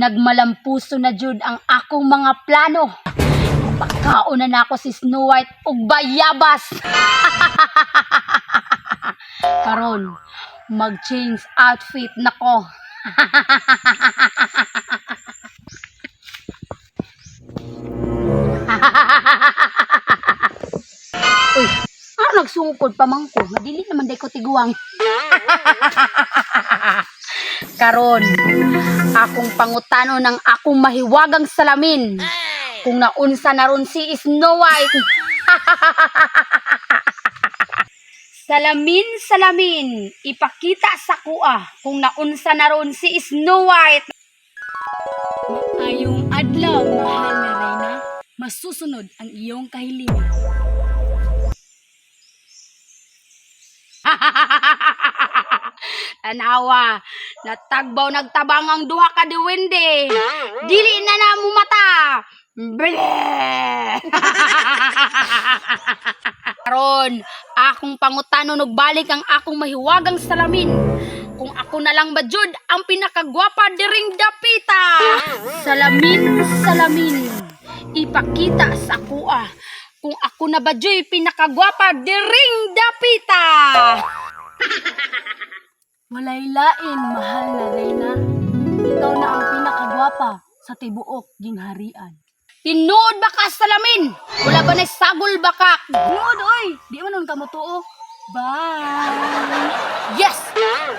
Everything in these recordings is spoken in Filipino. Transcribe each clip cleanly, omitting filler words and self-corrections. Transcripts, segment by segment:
Nagmalampuso na jud ang akong mga plano. Pagkauna na ako si Snow White ug bayabas. Karon, mag-change outfit nako. Uy, nagsungkod pa man ko. Madili naman day ko tiguang. Karon, akong pangutano ng akong mahiwagang salamin. Kung naunsa na ron si Snow White. Salamin, salamin, ipakita sa kuha kung naunsa na ron si Snow White. Maayong adlaw, mahal na Reyna. Masusunod ang iyong kahilingan. Tanawa, natagbaw nagtabang ang duha ka diwende. Dili na na mo mata. Bleh! Karon, akong pangutano balik ang akong mahiwagang salamin. Kung ako na lang ba jud ang pinakagwapa diring dapita. Salamin, salamin, ipakita sa kuha kung ako na ba jud pinakagwapa diring dapita. Walay lain, mahal na Reyna. Ikaw na ang pinakagwapa sa tibuok gingharian. Tinuod ba ka salamin? Wala ba na sagol ba ka? Tinuod, oy. Di man nun ka mo tuo. Bye. Yes!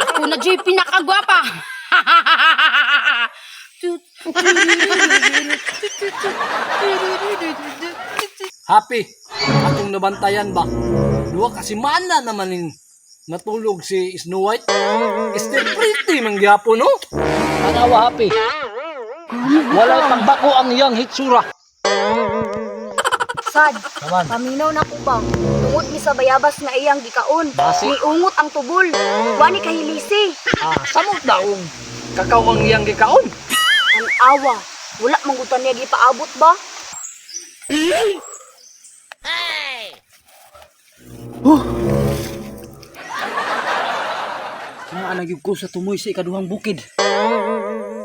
Ako na dyan pinakagwapa. Happy, akong nabantayan ba? Duwa kasi mana naman yung natulog si Snow White. Still pretty mangyapo, no? Tanawa, Happy. Walay pagbako ang iyang hitsura. Sad, Naman. paminaw na ko bang. Tungod ni sa bayabas nga iyang gikaon. Basi? Niungot ang tubol. Wani kahilisi. Samot daong kakao ang iyang gikaon. Ang awa. Wala manggutan niya gipaabot ba? Naanagib ko sa tumoy sa ikaduhang bukid.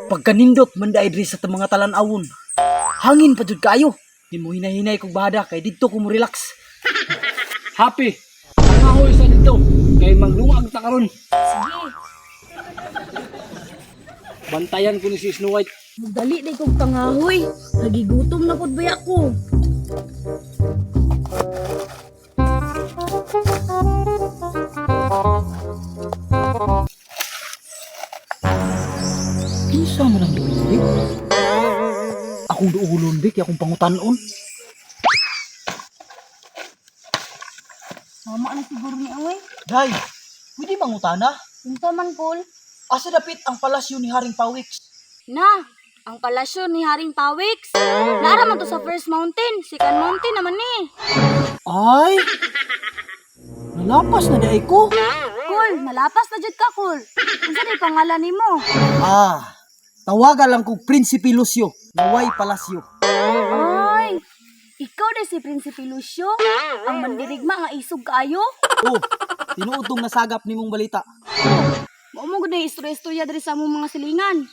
Pagkanindot manday diri sa mga talan-awon. Hangin pa jud kayo. Di mo hinahinay kog bahada kay didto ko mo relax. Happy, nangahoy sa dito. Kay manglungag ta karon. Sige. Bantayan ko ni si Snow White. Dali day kong pangahoy. Nagigutom na pod ba ako? Kinsa man ang duwindi? Akong duulon dik akong pangutanon. Mama na siguro ni Away. Day, pwede mangutana? Unsa man Paul? Asa dapit ang palasyo ni Haring Pawiks? Na, ang palasyo ni Haring Pawiks. Naara man to sa First Mountain. Second Mountain naman ni. Ay! Nalapas na day ko. Kul, malapas na jud ka, Kul. Unsa ni pangalan nimo? Tawaga lang kog Prinsipe Lucio. Naway palasyo. Ay, ikaw na si Prinsipe Lucio? Ang mandirigma nga isog kaayo? Oh, tinuod tong nasagap nimong balita. Mao mo gud na istorya-istorya diri sa among mga silingan.